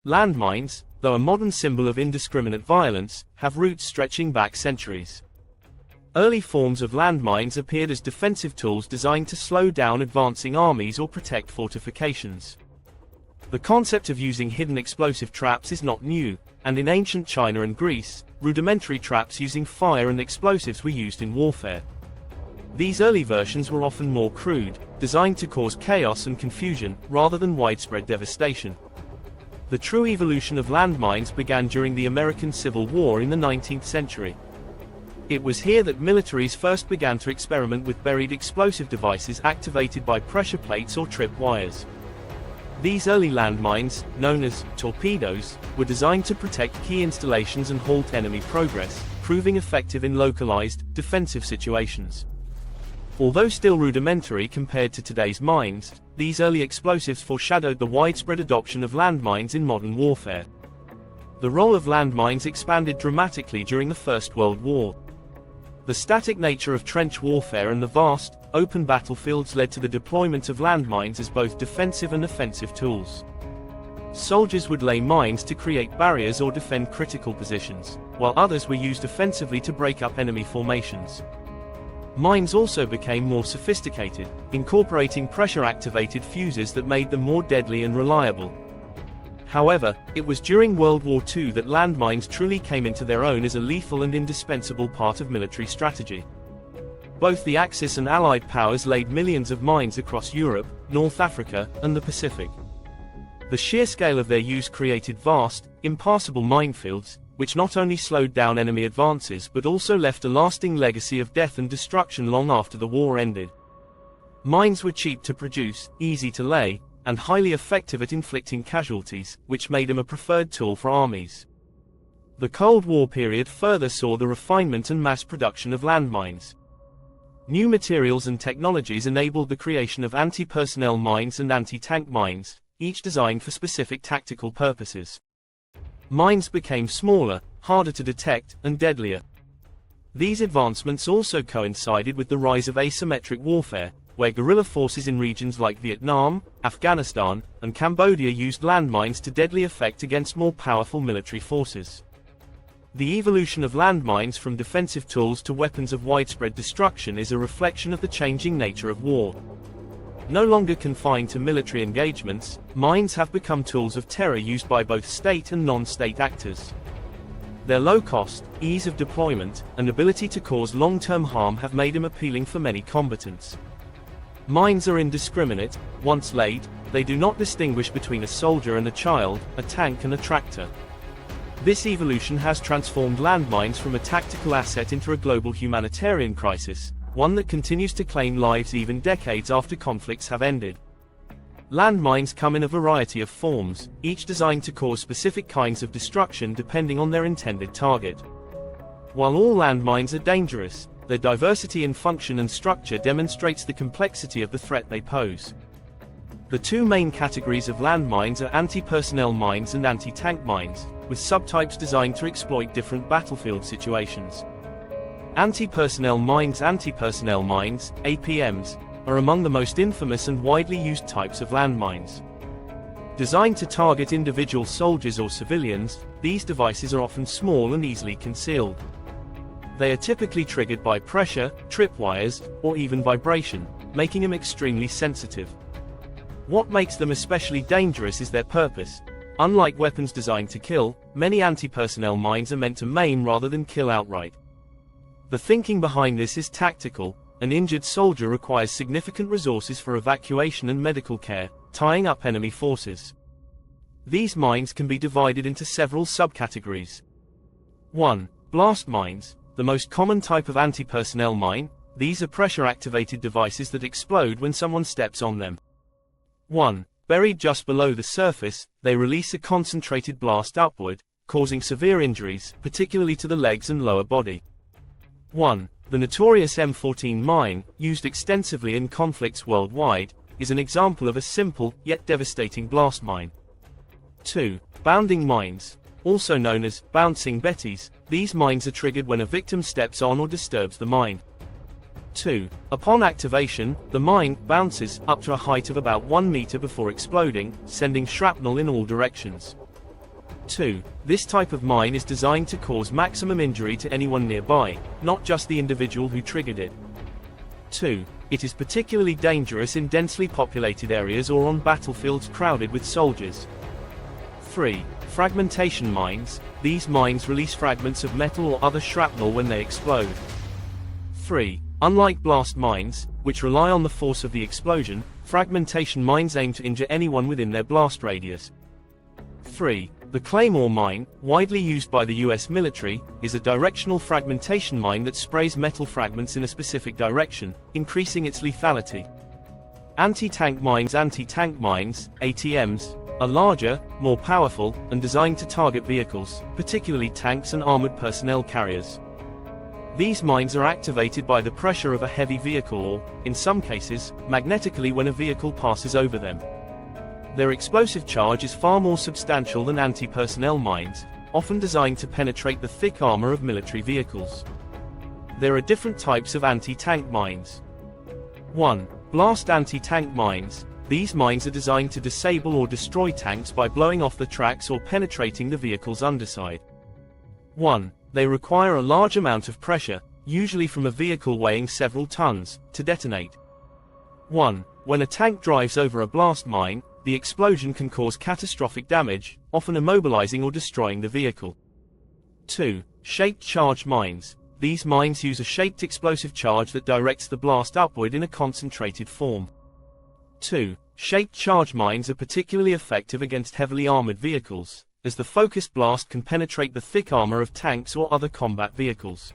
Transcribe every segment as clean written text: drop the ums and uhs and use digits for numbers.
Landmines, though a modern symbol of indiscriminate violence, have roots stretching back centuries. Early forms of landmines appeared as defensive tools designed to slow down advancing armies or protect fortifications. The concept of using hidden explosive traps is not new, and in ancient China and Greece, rudimentary traps using fire and explosives were used in warfare. These early versions were often more crude, designed to cause chaos and confusion, rather than widespread devastation. The true evolution of landmines began during the American Civil War in the 19th century. It was here that militaries first began to experiment with buried explosive devices activated by pressure plates or tripwires. These early landmines, known as torpedoes, were designed to protect key installations and halt enemy progress, proving effective in localized, defensive situations. Although still rudimentary compared to today's mines, these early explosives foreshadowed the widespread adoption of landmines in modern warfare. The role of landmines expanded dramatically during the First World War. The static nature of trench warfare and the vast, open battlefields led to the deployment of landmines as both defensive and offensive tools. Soldiers would lay mines to create barriers or defend critical positions, while others were used offensively to break up enemy formations. Mines also became more sophisticated, incorporating pressure-activated fuses that made them more deadly and reliable. However, it was during World War II that landmines truly came into their own as a lethal and indispensable part of military strategy. Both the Axis and Allied powers laid millions of mines across Europe, North Africa, and the Pacific. The sheer scale of their use created vast, impassable minefields, which not only slowed down enemy advances but also left a lasting legacy of death and destruction long after the war ended. Mines were cheap to produce, easy to lay, and highly effective at inflicting casualties, which made them a preferred tool for armies. The Cold War period further saw the refinement and mass production of landmines. New materials and technologies enabled the creation of anti-personnel mines and anti-tank mines, each designed for specific tactical purposes. Mines became smaller, harder to detect, and deadlier. These advancements also coincided with the rise of asymmetric warfare, where guerrilla forces in regions like Vietnam, Afghanistan, and Cambodia used landmines to deadly effect against more powerful military forces. The evolution of landmines from defensive tools to weapons of widespread destruction is a reflection of the changing nature of war. No longer confined to military engagements, mines have become tools of terror used by both state and non-state actors. Their low cost, ease of deployment, and ability to cause long-term harm have made them appealing for many combatants. Mines are indiscriminate. Once laid, they do not distinguish between a soldier and a child, a tank and a tractor. This evolution has transformed landmines from a tactical asset into a global humanitarian crisis, one that continues to claim lives even decades after conflicts have ended. Landmines come in a variety of forms, each designed to cause specific kinds of destruction depending on their intended target. While all landmines are dangerous, their diversity in function and structure demonstrates the complexity of the threat they pose. The two main categories of landmines are anti-personnel mines and anti-tank mines, with subtypes designed to exploit different battlefield situations. Anti-personnel mines, APMs, are among the most infamous and widely used types of landmines. Designed to target individual soldiers or civilians, these devices are often small and easily concealed. They are typically triggered by pressure, tripwires, or even vibration, making them extremely sensitive. What makes them especially dangerous is their purpose. Unlike weapons designed to kill, many anti-personnel mines are meant to maim rather than kill outright. The thinking behind this is tactical. An injured soldier requires significant resources for evacuation and medical care, tying up enemy forces. These mines can be divided into several subcategories. 1. Blast mines, the most common type of anti-personnel mine. These are pressure-activated devices that explode when someone steps on them. 1. Buried just below the surface, they release a concentrated blast upward, causing severe injuries, particularly to the legs and lower body. 1. The notorious M14 mine, used extensively in conflicts worldwide, is an example of a simple, yet devastating blast mine. 2. Bounding mines, also known as bouncing betties. These mines are triggered when a victim steps on or disturbs the mine. 2. Upon activation, the mine bounces up to a height of about 1 meter before exploding, sending shrapnel in all directions. 2. This type of mine is designed to cause maximum injury to anyone nearby, not just the individual who triggered it. 2. It is particularly dangerous in densely populated areas or on battlefields crowded with soldiers. 3. Fragmentation mines. These mines release fragments of metal or other shrapnel when they explode. 3. Unlike blast mines, which rely on the force of the explosion, fragmentation mines aim to injure anyone within their blast radius. 3. The Claymore mine, widely used by the US military, is a directional fragmentation mine that sprays metal fragments in a specific direction, increasing its lethality. Anti-tank mines. Anti-tank mines, ATMs, are larger, more powerful, and designed to target vehicles, particularly tanks and armored personnel carriers. These mines are activated by the pressure of a heavy vehicle or, in some cases, magnetically when a vehicle passes over them. Their explosive charge is far more substantial than anti-personnel mines, often designed to penetrate the thick armor of military vehicles. There are different types of anti-tank mines. 1. Blast anti-tank mines. These mines are designed to disable or destroy tanks by blowing off the tracks or penetrating the vehicle's underside. 1. They require a large amount of pressure, usually from a vehicle weighing several tons, to detonate. 1. When a tank drives over a blast mine, the explosion can cause catastrophic damage, often immobilizing or destroying the vehicle. 2. Shaped charge mines. These mines use a shaped explosive charge that directs the blast upward in a concentrated form. 2. Shaped charge mines are particularly effective against heavily armored vehicles, as the focused blast can penetrate the thick armor of tanks or other combat vehicles.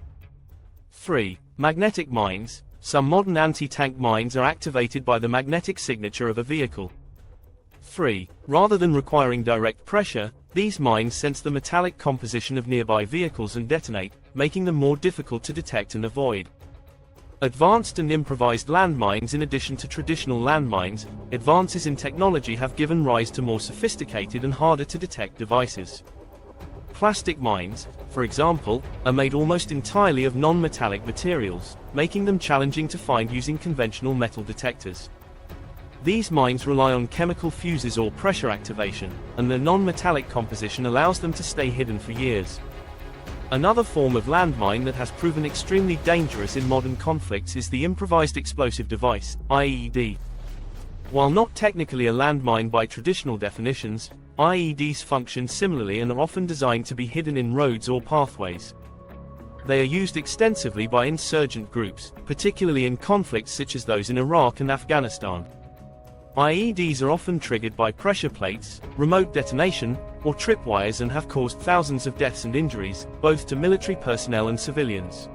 3. Magnetic mines. Some modern anti-tank mines are activated by the magnetic signature of a vehicle. 3. Rather than requiring direct pressure, these mines sense the metallic composition of nearby vehicles and detonate, making them more difficult to detect and avoid. Advanced and improvised landmines. In addition to traditional landmines, advances in technology have given rise to more sophisticated and harder to detect devices. Plastic mines, for example, are made almost entirely of non-metallic materials, making them challenging to find using conventional metal detectors. These mines rely on chemical fuses or pressure activation, and their non-metallic composition allows them to stay hidden for years. Another form of landmine that has proven extremely dangerous in modern conflicts is the improvised explosive device, IED. While not technically a landmine by traditional definitions, IEDs function similarly and are often designed to be hidden in roads or pathways. They are used extensively by insurgent groups, particularly in conflicts such as those in Iraq and Afghanistan. IEDs are often triggered by pressure plates, remote detonation, or tripwires and have caused thousands of deaths and injuries, both to military personnel and civilians.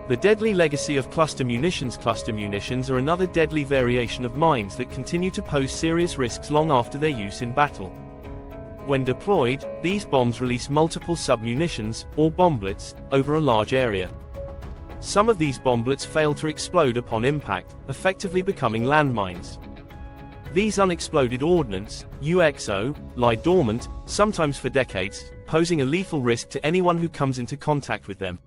The deadly legacy of cluster munitions. Cluster munitions are another deadly variation of mines that continue to pose serious risks long after their use in battle. When deployed, these bombs release multiple submunitions, or bomblets, over a large area. Some of these bomblets fail to explode upon impact, effectively becoming landmines. These unexploded ordnance, UXO, lie dormant, sometimes for decades, posing a lethal risk to anyone who comes into contact with them.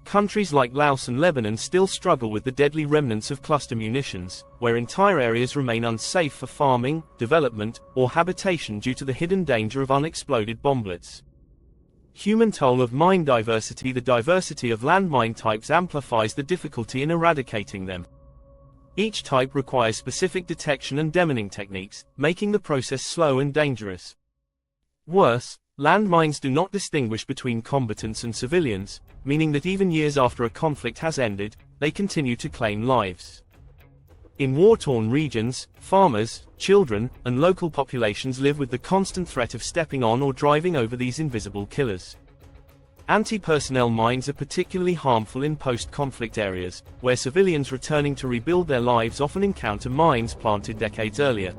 Countries like Laos and Lebanon still struggle with the deadly remnants of cluster munitions, where entire areas remain unsafe for farming, development, or habitation due to the hidden danger of unexploded bomblets. Human toll of mine diversity. The diversity of landmine types amplifies the difficulty in eradicating them. Each type requires specific detection and demining techniques, making the process slow and dangerous. Worse, landmines do not distinguish between combatants and civilians, meaning that even years after a conflict has ended, they continue to claim lives. In war-torn regions, farmers, children, and local populations live with the constant threat of stepping on or driving over these invisible killers. Anti-personnel mines are particularly harmful in post-conflict areas, where civilians returning to rebuild their lives often encounter mines planted decades earlier.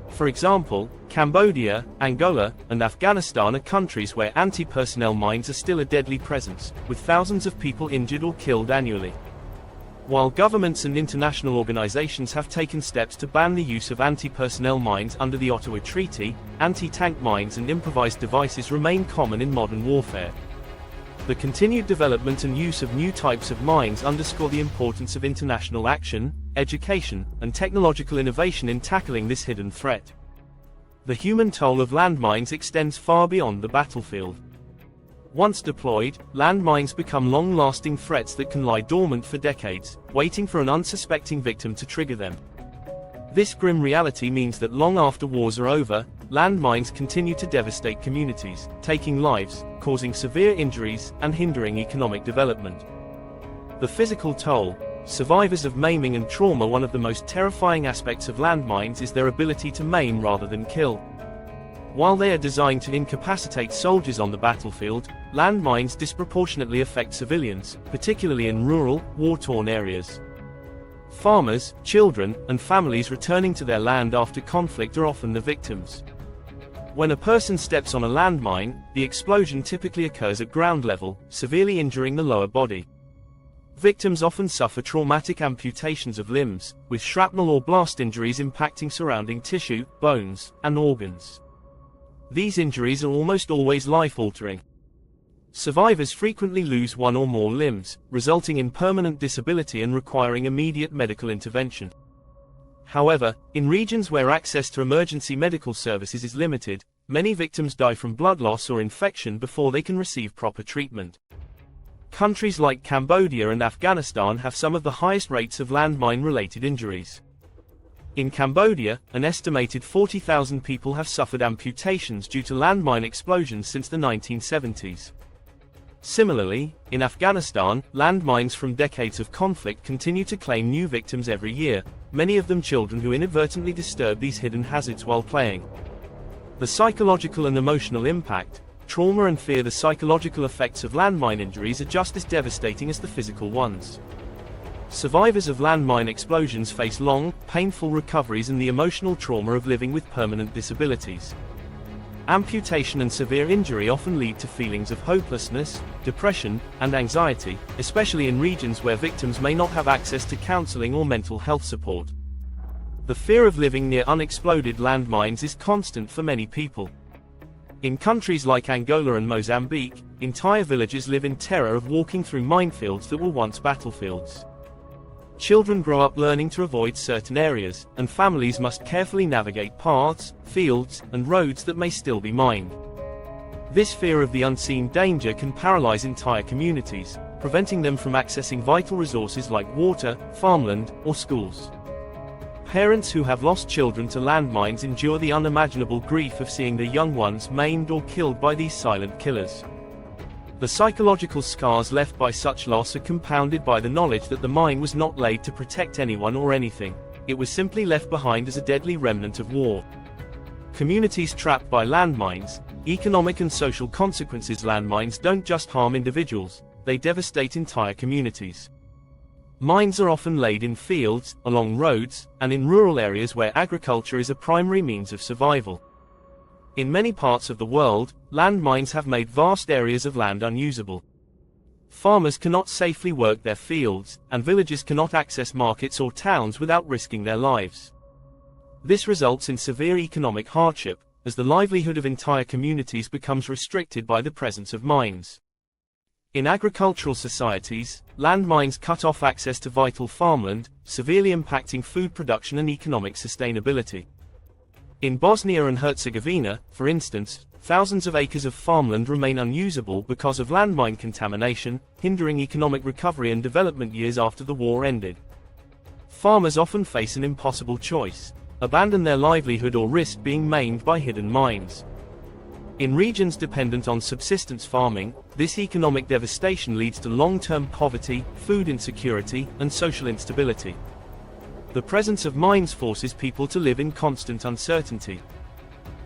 For example, Cambodia, Angola, and Afghanistan are countries where anti-personnel mines are still a deadly presence, with thousands of people injured or killed annually. While governments and international organizations have taken steps to ban the use of anti-personnel mines under the Ottawa Treaty, anti-tank mines and improvised devices remain common in modern warfare. The continued development and use of new types of mines underscore the importance of international action, education, and technological innovation in tackling this hidden threat. The human toll of landmines extends far beyond the battlefield. Once deployed, landmines become long-lasting threats that can lie dormant for decades, waiting for an unsuspecting victim to trigger them. This grim reality means that long after wars are over, landmines continue to devastate communities, taking lives, causing severe injuries, and hindering economic development. The physical toll. Survivors of maiming and trauma. One of the most terrifying aspects of landmines is their ability to maim rather than kill. While they are designed to incapacitate soldiers on the battlefield, landmines disproportionately affect civilians, particularly in rural, war-torn areas. Farmers, children, and families returning to their land after conflict are often the victims. When a person steps on a landmine, the explosion typically occurs at ground level, severely injuring the lower body. Victims often suffer traumatic amputations of limbs, with shrapnel or blast injuries impacting surrounding tissue, bones, and organs. These injuries are almost always life-altering. Survivors frequently lose one or more limbs, resulting in permanent disability and requiring immediate medical intervention. However, in regions where access to emergency medical services is limited, many victims die from blood loss or infection before they can receive proper treatment. Countries like Cambodia and Afghanistan have some of the highest rates of landmine-related injuries. In Cambodia, an estimated 40,000 people have suffered amputations due to landmine explosions since the 1970s. Similarly, in Afghanistan, landmines from decades of conflict continue to claim new victims every year, many of them children who inadvertently disturb these hidden hazards while playing. The psychological and emotional impact, trauma and fear. The psychological effects of landmine injuries are just as devastating as the physical ones. Survivors of landmine explosions face long, painful recoveries and the emotional trauma of living with permanent disabilities. Amputation and severe injury often lead to feelings of hopelessness, depression, and anxiety, especially in regions where victims may not have access to counseling or mental health support. The fear of living near unexploded landmines is constant for many people. In countries like Angola and Mozambique, entire villages live in terror of walking through minefields that were once battlefields. Children grow up learning to avoid certain areas, and families must carefully navigate paths, fields, and roads that may still be mined. This fear of the unseen danger can paralyze entire communities, preventing them from accessing vital resources like water, farmland, or schools. Parents who have lost children to landmines endure the unimaginable grief of seeing their young ones maimed or killed by these silent killers. The psychological scars left by such loss are compounded by the knowledge that the mine was not laid to protect anyone or anything, it was simply left behind as a deadly remnant of war. Communities trapped by landmines. Economic and social consequences. Landmines don't just harm individuals, they devastate entire communities. Mines are often laid in fields, along roads, and in rural areas where agriculture is a primary means of survival. In many parts of the world, landmines have made vast areas of land unusable. Farmers cannot safely work their fields, and villagers cannot access markets or towns without risking their lives. This results in severe economic hardship, as the livelihood of entire communities becomes restricted by the presence of mines. In agricultural societies, landmines cut off access to vital farmland, severely impacting food production and economic sustainability. In Bosnia and Herzegovina, for instance, thousands of acres of farmland remain unusable because of landmine contamination, hindering economic recovery and development years after the war ended. Farmers often face an impossible choice: abandon their livelihood or risk being maimed by hidden mines. In regions dependent on subsistence farming, this economic devastation leads to long-term poverty, food insecurity, and social instability. The presence of mines forces people to live in constant uncertainty.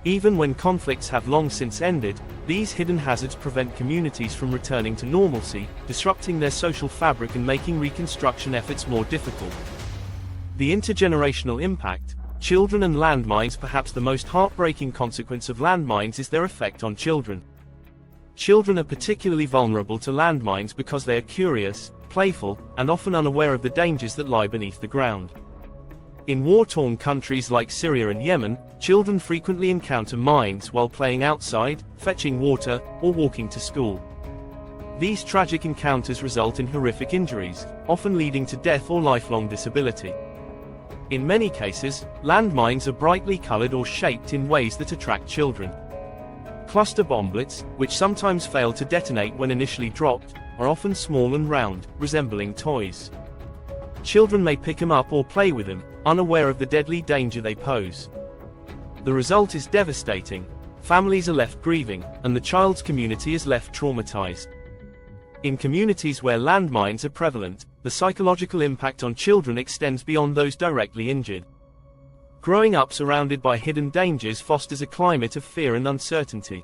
Even when conflicts have long since ended, these hidden hazards prevent communities from returning to normalcy, disrupting their social fabric and making reconstruction efforts more difficult. The intergenerational impact. Children and landmines. Perhaps the most heartbreaking consequence of landmines is their effect on children. Children are particularly vulnerable to landmines because they are curious, playful, and often unaware of the dangers that lie beneath the ground. In war-torn countries like Syria and Yemen, children frequently encounter mines while playing outside, fetching water, or walking to school. These tragic encounters result in horrific injuries, often leading to death or lifelong disability. In many cases, landmines are brightly colored or shaped in ways that attract children. Cluster bomblets, which sometimes fail to detonate when initially dropped, are often small and round, resembling toys. Children may pick them up or play with them, unaware of the deadly danger they pose. The result is devastating. Families are left grieving, and the child's community is left traumatized. In communities where landmines are prevalent, the psychological impact on children extends beyond those directly injured. Growing up surrounded by hidden dangers fosters a climate of fear and uncertainty.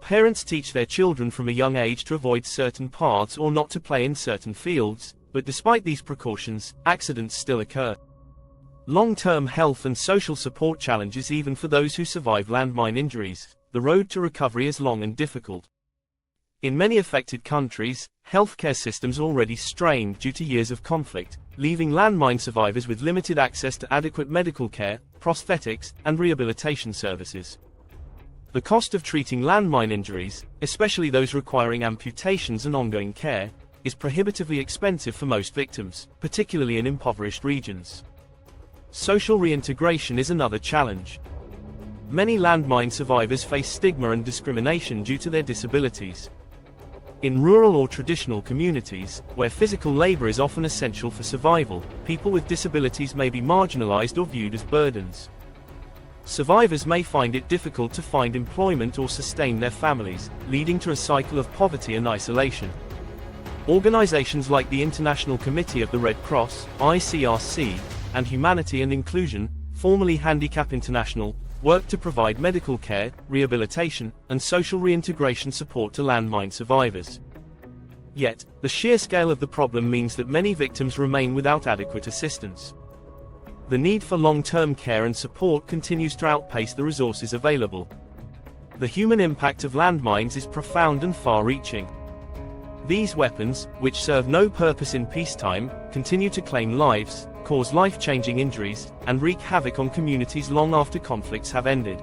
Parents teach their children from a young age to avoid certain paths or not to play in certain fields, but despite these precautions, accidents still occur. Long-term health and social support challenges even for those who survive landmine injuries. The road to recovery is long and difficult. In many affected countries, healthcare systems are already strained due to years of conflict, leaving landmine survivors with limited access to adequate medical care, prosthetics, and rehabilitation services. The cost of treating landmine injuries, especially those requiring amputations and ongoing care, is prohibitively expensive for most victims, particularly in impoverished regions. Social reintegration is another challenge. Many landmine survivors face stigma and discrimination due to their disabilities. In rural or traditional communities, where physical labor is often essential for survival, people with disabilities may be marginalized or viewed as burdens. Survivors may find it difficult to find employment or sustain their families, leading to a cycle of poverty and isolation. Organizations like the International Committee of the Red Cross, ICRC, and Humanity and Inclusion, formerly Handicap International, work to provide medical care, rehabilitation, and social reintegration support to landmine survivors. Yet, the sheer scale of the problem means that many victims remain without adequate assistance. The need for long-term care and support continues to outpace the resources available. The human impact of landmines is profound and far-reaching. These weapons, which serve no purpose in peacetime, continue to claim lives, cause life-changing injuries, and wreak havoc on communities long after conflicts have ended.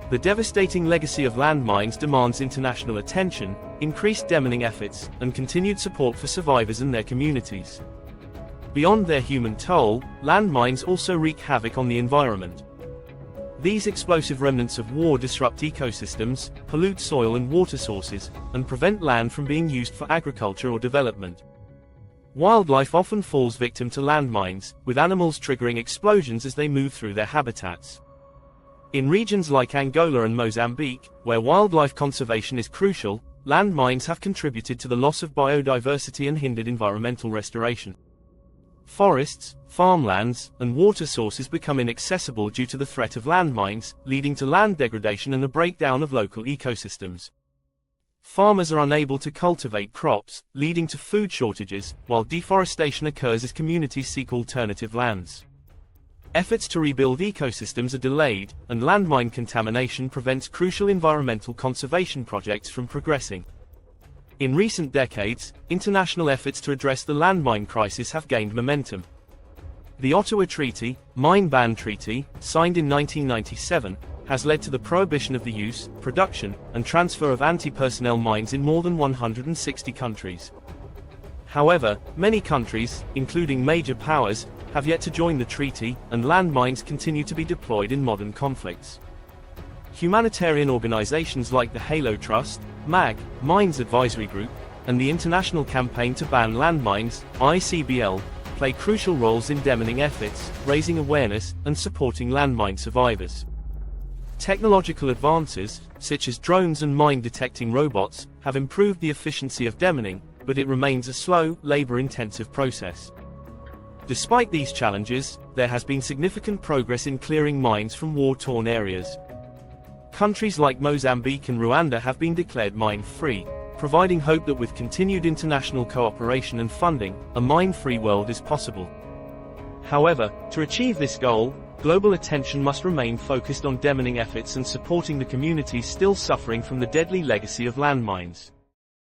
The devastating legacy of landmines demands international attention, increased demining efforts, and continued support for survivors and their communities. Beyond their human toll, landmines also wreak havoc on the environment. These explosive remnants of war disrupt ecosystems, pollute soil and water sources, and prevent land from being used for agriculture or development. Wildlife often falls victim to landmines, with animals triggering explosions as they move through their habitats. In regions like Angola and Mozambique, where wildlife conservation is crucial, landmines have contributed to the loss of biodiversity and hindered environmental restoration. Forests, farmlands, and water sources become inaccessible due to the threat of landmines, leading to land degradation and the breakdown of local ecosystems. Farmers are unable to cultivate crops, leading to food shortages, while deforestation occurs as communities seek alternative lands. Efforts to rebuild ecosystems are delayed, and landmine contamination prevents crucial environmental conservation projects from progressing. In recent decades, international efforts to address the landmine crisis have gained momentum. The Ottawa Treaty, Mine Ban Treaty, signed in 1997, has led to the prohibition of the use, production, and transfer of anti-personnel mines in more than 160 countries. However, many countries, including major powers, have yet to join the treaty, and landmines continue to be deployed in modern conflicts. Humanitarian organizations like the Halo Trust, MAG, Mines Advisory Group, and the International Campaign to Ban Landmines, ICBL, play crucial roles in demining efforts, raising awareness, and supporting landmine survivors. Technological advances, such as drones and mine-detecting robots, have improved the efficiency of demining, but it remains a slow, labor-intensive process. Despite these challenges, there has been significant progress in clearing mines from war-torn areas. Countries like Mozambique and Rwanda have been declared mine-free, providing hope that with continued international cooperation and funding, a mine-free world is possible. However, to achieve this goal, global attention must remain focused on demining efforts and supporting the communities still suffering from the deadly legacy of landmines.